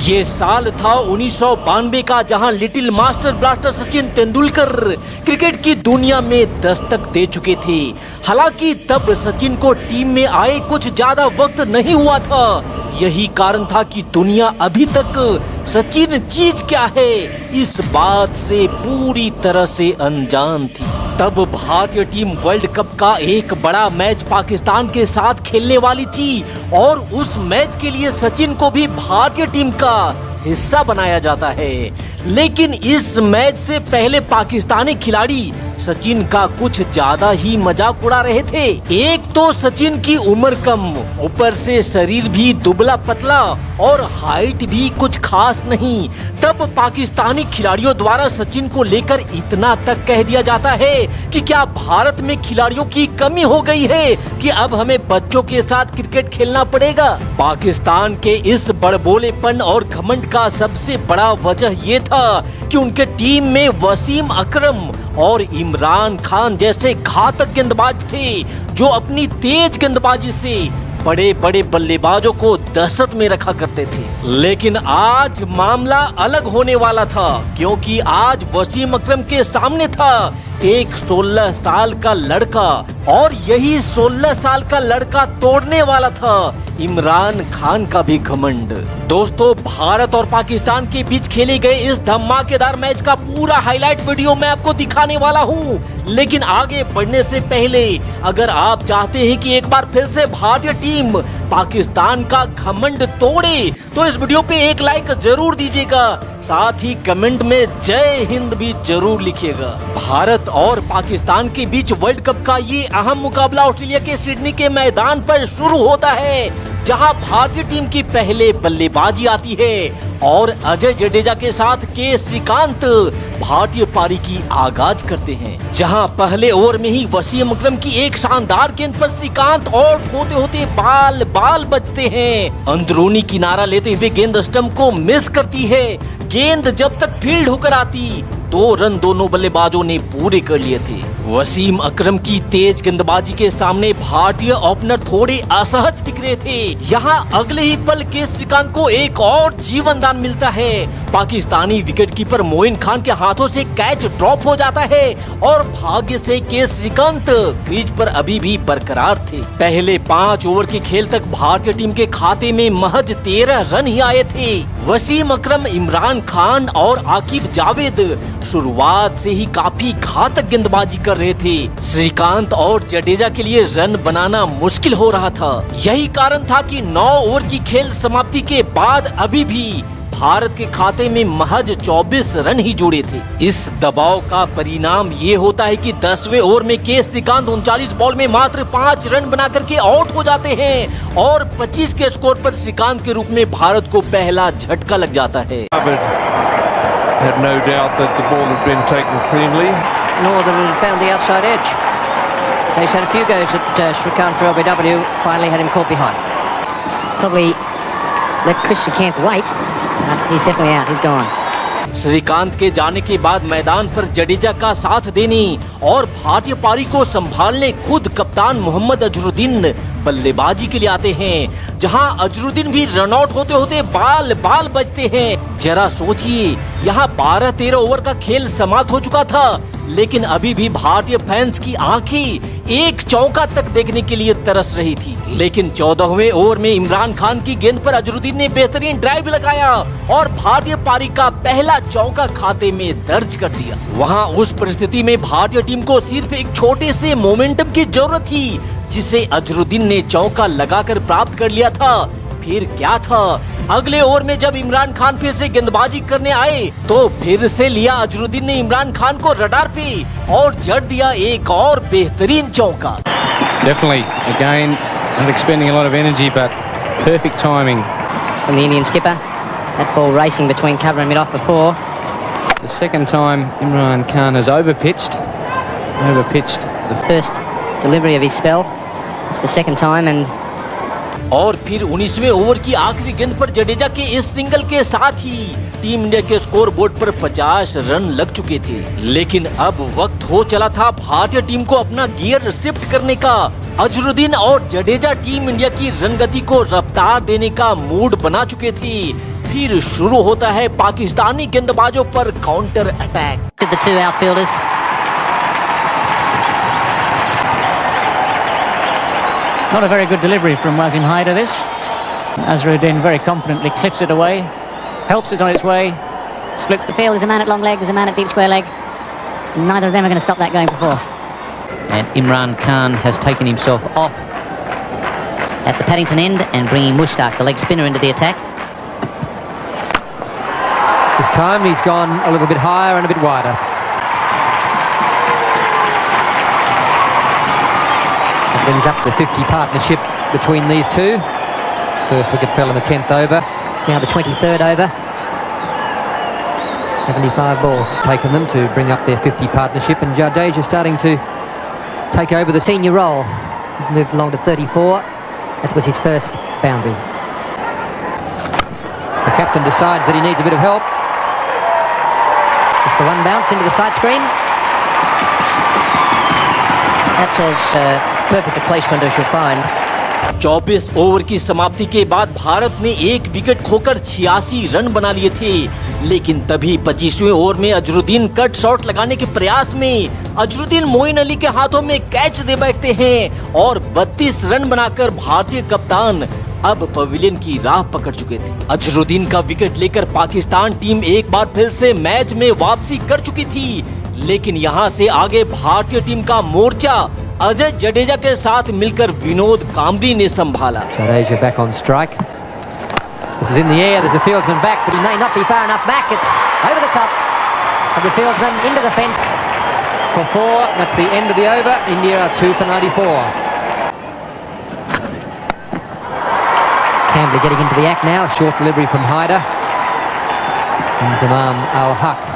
ये साल था 1992 का, जहां little master blaster Sachin Tendulkar cricket की दुनिया में दस्तक दे चुके थे। हालांकि तब सचिन को टीम में आए कुछ ज्यादा वक्त नहीं हुआ था। यही कारण था कि दुनिया अभी तक सचिन चीज क्या है इस बात से पूरी तरह से अनजान थी। तब भारतीय टीम वर्ल्ड कप का एक बड़ा मैच पाकिस्तान के साथ खेलने वाली थी और उस मैच के लिए सचिन को भी भारतीय टीम का हिस्सा बनाया जाता है। लेकिन इस मैच से पहले पाकिस्तानी खिलाड़ी सचिन का कुछ ज्यादा ही मजाक उड़ा रहे थे। एक तो सचिन की उम्र कम, ऊपर से शरीर भी दुबला पतला और हाइट भी कुछ खास नहीं। तब पाकिस्तानी खिलाड़ियों द्वारा सचिन को लेकर इतना तक कह दिया जाता है कि क्या भारत में खिलाड़ियों की कमी हो गई है कि अब हमें बच्चों के साथ क्रिकेट खेलना पड़ेगा। पाकिस्तान के इस बड़बोलेपन और घमंड का सबसे बड़ा वजह ये था कि उनके टीम में वसीम अकरम और इमरान खान जैसे घातक गेंदबाज थे, जो अपनी तेज गेंदबाजी से बड़े बड़े बल्लेबाजों को दहशत में रखा करते थे। लेकिन आज मामला अलग होने वाला था, क्योंकि आज वसीम अकरम के सामने था एक 16 साल का लड़का, और यही 16 साल का लड़का तोड़ने वाला था इमरान खान का भी घमंड। दोस्तों, भारत और पाकिस्तान के बीच खेले गए इस धमाकेदार मैच का पूरा हाईलाइट वीडियो मैं आपको दिखाने वाला हूं। लेकिन आगे बढ़ने से पहले अगर आप चाहते हैं कि एक बार फिर से भारतीय टीम पाकिस्तान का घमंड तोड़े तो इस वीडियो पे एक लाइक जरूर दीजिएगा, साथ ही कमेंट में जय हिंद भी जरूर लिखिएगा। भारत और पाकिस्तान के बीच वर्ल्ड कप का ये अहम मुकाबला ऑस्ट्रेलिया के सिडनी के मैदान पर शुरू होता है, जहां भारतीय टीम की पहले बल्लेबाजी आती है और अजय जडेजा के साथ के श्रीकांत भारतीय पारी की आगाज करते हैं। जहां पहले ओवर में ही वसीम अकरम की एक शानदार गेंद पर श्रीकांत आउट होते होते बाल बाल बचते हैं। अंदरूनी किनारा लेते हुए गेंद स्टंप को मिस करती है। गेंद जब तक फील्ड होकर आती 2 रन दोनों बल्लेबाजों ने पूरे कर लिए थे। वसीम अकरम की तेज गेंदबाजी के सामने भारतीय ओपनर थोड़े असहज दिख रहे थे। यहाँ अगले ही पल के श्रीकांत को एक और जीवन दान मिलता है। पाकिस्तानी विकेटकीपर मोइन खान के हाथों से कैच ड्रॉप हो जाता है और भाग्य से के श्रीकांत क्रीज पर अभी भी बरकरार थे। पहले 5 ओवर के खेल तक भारतीय टीम के खाते में महज 13 रन ही आए थे। वसीम अकरम, इमरान खान और आकिब जावेद शुरुआत से ही काफी घातक गेंदबाजी कर रहे थे। श्रीकांत और जडेजा के लिए रन बनाना मुश्किल हो रहा था। यही कारण था कि 9 ओवर की खेल समाप्ति के बाद अभी भी भारत के खाते में महज 24 रन ही जुड़े थे। इस दबाव का परिणाम ये होता है कि 10वें ओवर में के श्रीकांत 39 बॉल में मात्र 5 रन बना करके आउट हो जाते हैं और 25 के स्कोर पर श्रीकांत के रूप में भारत को पहला झटका लग जाता है। Had no doubt that the ball had been taken cleanly. Northern had found the outside edge. So he's had a few goes at Shrikant for LBW, finally had him caught behind. Probably let Chris Shrikant wait. He's definitely out, he's gone. Shrikant के जाने के बाद मैदान पर जडेजा का साथ देने और भारतीय पारी को संभालने खुद कप्तान मोहम्मद अजरुद्दीन बल्लेबाजी के लिए आते हैं, जहां अजरुद्दीन भी रनआउट होते होते बाल बाल बजते हैं। जरा सोचिए, यहाँ 12-13 ओवर का खेल समाप्त हो चुका था, लेकिन अभी भी भारतीय फैंस की आंखें एक चौका तक देखने के लिए तरस रही थी। लेकिन 14वें ओवर में इमरान खान की गेंद पर अजरुद्दीन ने बेहतरीन ड्राइव लगाया और भारतीय पारी का पहला चौका खाते में दर्ज कर दिया। वहां उस परिस्थिति में भारतीय टीम को सिर्फ एक छोटे से मोमेंटम की जरूरत थी, जिसे अजरुद्दीन ने चौका लगाकर प्राप्त कर लिया था। फिर क्या था, अगले ओवर में जब इमरान खान फिर से गेंदबाजी करने आए तो फिर से लिया अजरुद्दीन ने इमरान खान को रडार पे और जड़ दिया एक और बेहतरीन चौका। Definitely, again, not expending a lot of energy, but perfect timing. From the Indian skipper, that ball racing between cover and mid-off before. It's the second time Imran Khan has overpitched The first delivery of his spell. It's the second time and और फिर 19वें over की आखिरी गेंद पर जडेजा के इस single के साथ ही टीम इंडिया के स्कोर बोर्ड पर 50 रन लग चुके थे। लेकिन अब वक्त हो चला था भारतीय टीम को अपना गियर शिफ्ट करने का। अजरुद्दीन और जडेजा टीम इंडिया की रणगति को रफ्तार देने का मूड बना चुके थे। फिर शुरू होता है पाकिस्तानी गेंदबाजों पर counter attack. The two outfielders. Not a very good delivery from Wasim Haider this. Azharuddin very confidently clips it away, helps it on its way, splits The field, there's a man at long leg, there's a man at deep square leg. Neither of them are going to stop that going for four. And Imran Khan has taken himself off At the Paddington end and bringing Mushtaq, the leg spinner, into the attack. This time he's gone a little bit higher and a bit wider. That brings up the 50 partnership between these two. First wicket fell in the 10th over. It's now the 23rd over. 75 balls it's taken them to bring up their 50 partnership, and Jadeja starting to take over the Senior role. He's moved along to 34. That was his first boundary. The captain decides that he needs a bit of help. Just the one bounce into the side screen. That's as perfect a placement as you'll find. 24 over की समाप्ति के बाद भारत ने एक wicket खोकर 86 run बना लिए थे, लेकिन तभी 25वें ओवर में अजरुद्दीन कट शॉट लगाने के प्रयास में अजरुद्दीन मोइन अली के हाथों में कैच दे बैठते हैं और 32 रन बनाकर भारतीय कप्तान अब पवेलियन की राह पकड़ चुके थे। अजरुद्दीन का विकेट लेकर पाकिस्तान टीम एक बार फिर से मैच में वापसी कर चुकी थी, लेकिन यहां से आगे भारतीय टीम का मोर्चा अजय जडेजा के साथ मिलकर विनोद कांबली ने संभाला। Jadeja back on strike. This is in the air, there's a fieldsman back, But he may not be far enough back. It's over the top of the fieldsman into the fence. for 4. That's the end of the over. India are 2 for 94. Campbell getting into the act now. Short delivery from Haider. Inzamam Al-Haq.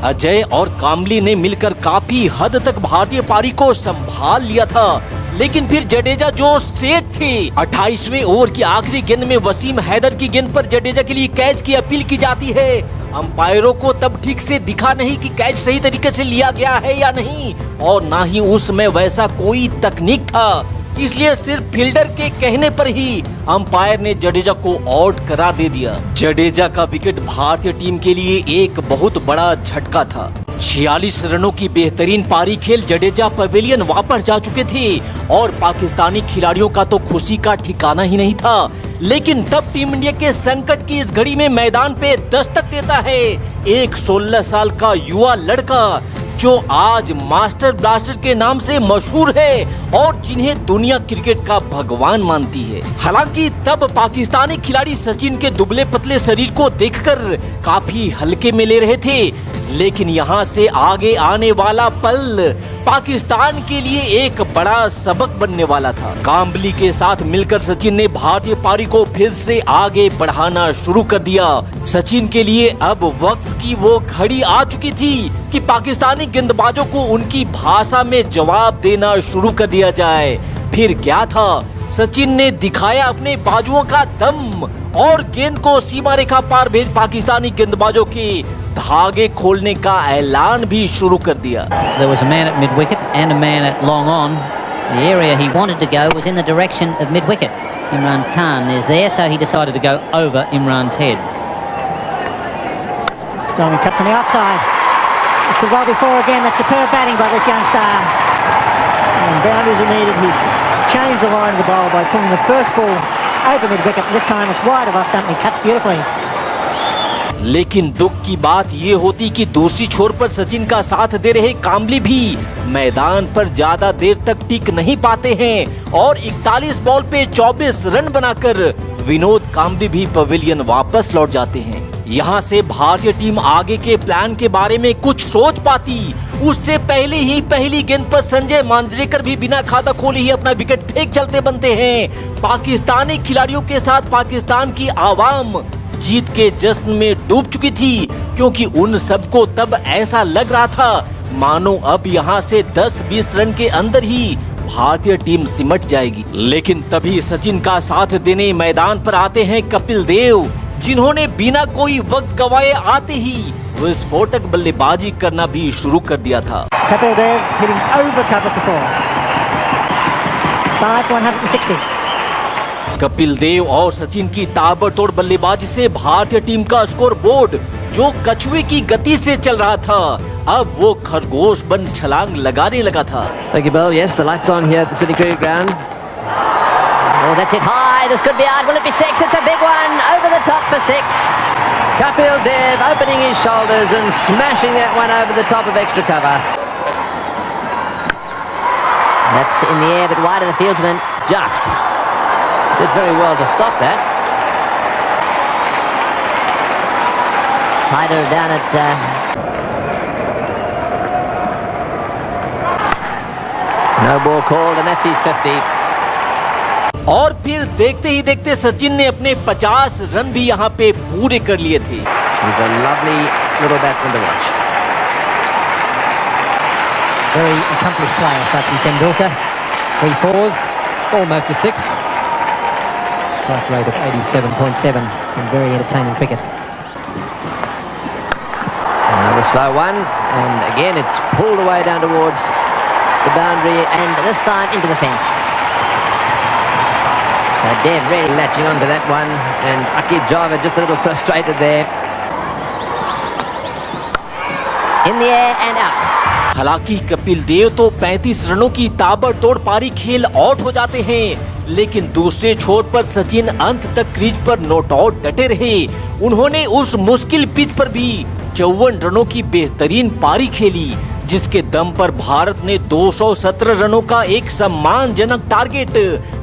Ajay और कांबली ने मिलकर काफी हद तक भारतीय पारी को संभाल लिया था, लेकिन फिर जडेजा जो सेठ थे। 28वें ओवर की आखिरी गेंद में वसीम हैदर की गेंद पर जडेजा के लिए कैच की अपील की जाती है। अंपायरों को तब ठीक से दिखा नहीं कि कैच सही तरीके से लिया गया है या नहीं, और ना ही उस समय वैसा कोई तकनीक था, इसलिए सिर्फ फील्डर के कहने पर ही अंपायर ने जडेजा को आउट करार दे दिया। जडेजा का विकेट भारतीय टीम के लिए एक बहुत बड़ा झटका था। 46 रनों की बेहतरीन पारी खेल जडेजा पवेलियन वापस जा चुके थे और पाकिस्तानी खिलाड़ियों का तो खुशी का ठिकाना ही नहीं था। लेकिन तब टीम इंडिया के संकट की इस घड़ी में मैदान पे दस्तक देता है एक 16 साल का युवा लड़का, जो आज मास्टर ब्लास्टर के नाम से मशहूर है और जिन्हें दुनिया क्रिकेट का भगवान मानती है। हालांकि तब पाकिस्तानी खिलाड़ी सचिन के दुबले पतले शरीर को देखकर काफी हल्के में ले रहे थे, लेकिन यहां से आगे आने वाला पल पाकिस्तान के लिए एक बड़ा सबक बनने वाला था। कांबली के साथ मिलकर सचिन ने भारतीय पारी को फिर से आगे बढ़ाना शुरू कर दिया। सचिन के लिए अब वक्त की वो घड़ी आ चुकी थी कि पाकिस्तानी गेंदबाजों को उनकी भाषा में जवाब देना शुरू कर दिया जाए। फिर क्या था, सचिन ने दिखाया अपने बाजुओं का दम और गेंद को सीमा रेखा पार भेज पाकिस्तानी गेंदबाजों के धागे खोलने का ऐलान भी शुरू कर दिया। There was a man at mid-wicket and a man at long on. The area he wanted to go was in the direction of mid-wicket. Imran Khan is there, so he decided to go over Imran's head. Stormy cuts on the offside. It could well be four again. That's superb batting by this young star. And boundaries are needed. He's changed the line of the bowl by pulling the first ball over mid-wicket. This time it's wide of off stump and he cuts beautifully. लेकिन दुख की बात ये होती कि दूसरी छोर पर सचिन का साथ दे रहे कांबली भी मैदान पर ज्यादा देर तक टिक नहीं पाते हैं और 41 बॉल पे 24 रन बनाकर विनोद कांबली भी पवेलियन वापस लौट जाते हैं। यहाँ से भारतीय टीम आगे के प्लान के बारे में कुछ सोच पाती, उससे पहले ही पहली गेंद पर संजय मांजरेकर भी बिना खाता खोले ही अपना विकेट फेंक चलते बनते हैं। पाकिस्तानी खिलाड़ियों के साथ पाकिस्तान की आवाम जीत के जश्न में डूब चुकी थी, क्योंकि उन सबको तब ऐसा लग रहा था मानो अब यहाँ से 10-20 रन के अंदर ही भारतीय टीम सिमट जाएगी। लेकिन तभी सचिन का साथ देने मैदान पर आते हैं कपिल देव, जिन्होंने बिना कोई वक्त गवाए आते ही विस्फोटक बल्लेबाजी करना भी शुरू कर दिया था। Kapil Dev hitting over cover for four. 5 for 160. Kapil Dev और सचिन की ताबड़तोड़ बल्लेबाजी से भारतीय टीम का स्कोर बोर्ड जो कछुए की गति से चल रहा था अब वो खरगोश बन छलांग लगाने लगा था। Thank you, Bill. Yes, the lights on here at the City Cricket Ground. Oh, that's it high. This could be out. Will it be 6? It's a big one. Over the top for 6. Kapil Dev opening his shoulders and smashing that one over the top of extra cover. That's in the air, but wide of the fieldsman. Just did very well to stop that. Hyder down at no ball called, and that's his 50. और फिर देखते ही देखते सचिन ने अपने 50 run भी यहाँ पे पूरे कर लिए थे। He's a lovely little batsman to watch. Very accomplished player, Sachin Tendulkar. 3 fours, almost a 6. Strike rate of 87.7 and very entertaining cricket. Another slow one, and again it's pulled away down towards the boundary, and this time into the fence. So Dev really latching onto that one, and Akib Java just a little frustrated there. In the air and out. हालांकि कपिल देव तो 35 रनों की ताबड़तोड़ पारी खेल out हो जाते हैं, लेकिन दूसरे छोर पर सचिन अंत तक क्रीज पर नॉट आउट डटे रहे। उन्होंने उस मुश्किल पिच पर भी 54 रनों की बेहतरीन पारी खेली, जिसके दम पर भारत ने 217 रनों का एक सम्मानजनक टारगेट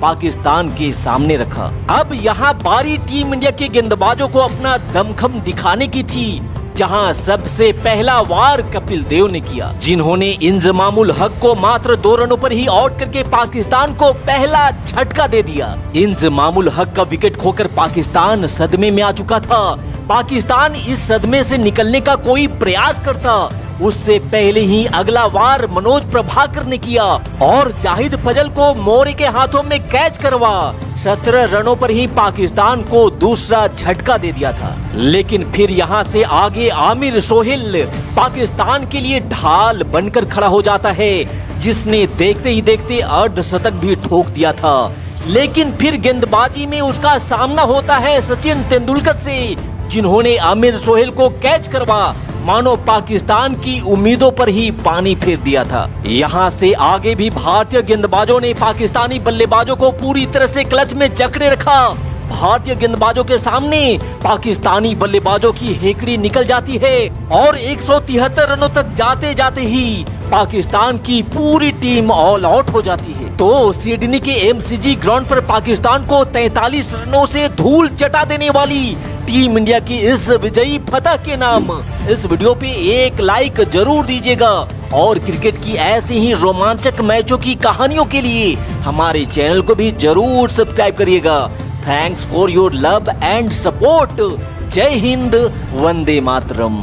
पाकिस्तान के सामने रखा। अब यहाँ बारी टीम इंडिया के गेंदबाजों को अपना दमखम दिखाने की थी, जहां सबसे पहला वार कपिल देव ने किया, जिन्होंने इंजमामुल हक को मात्र 2 रनों पर ही आउट करके पाकिस्तान को पहला झटका दे दिया। इंजमामुल हक का विकेट खोकर पाकिस्तान सदमे में आ चुका था। पाकिस्तान इस सदमे से निकलने का कोई प्रयास करता, उससे पहले ही अगला वार मनोज प्रभाकर ने किया और जाहिद फजल को मोरे के हाथों में कैच करवा 17 रनों पर ही पाकिस्तान को दूसरा झटका दे दिया था। लेकिन फिर यहां से आगे आमिर सोहेल पाकिस्तान के लिए ढाल बनकर खड़ा हो जाता है, जिसने देखते ही देखते अर्धशतक भी ठोक दिया था। लेकिन फिर गेंदबाजी में उसका सामना होता है सचिन तेंदुलकर से, जिन्होंने आमिर सोहेल को कैच करवा मानो पाकिस्तान की उम्मीदों पर ही पानी फेर दिया था। यहाँ से आगे भी भारतीय गेंदबाजों ने पाकिस्तानी बल्लेबाजों को पूरी तरह से क्लच में जकड़े रखा। भारतीय गेंदबाजों के सामने पाकिस्तानी बल्लेबाजों की हेकड़ी निकल जाती है और 173 रनों तक जाते जाते ही पाकिस्तान की पूरी टीम ऑल आउट हो जाती है। तो सिडनी के एमसीजी ग्राउंड पर पाकिस्तान को 43 रनों से धूल चटा देने वाली टीम इंडिया की इस विजयी फतह के नाम इस वीडियो पे एक लाइक जरूर दीजिएगा और क्रिकेट की ऐसी ही रोमांचक मैचों की कहानियों के लिए हमारे चैनल को भी जरूर सब्सक्राइब करिएगा। Thanks for your love and support. जय हिंद, वंदे मातरम।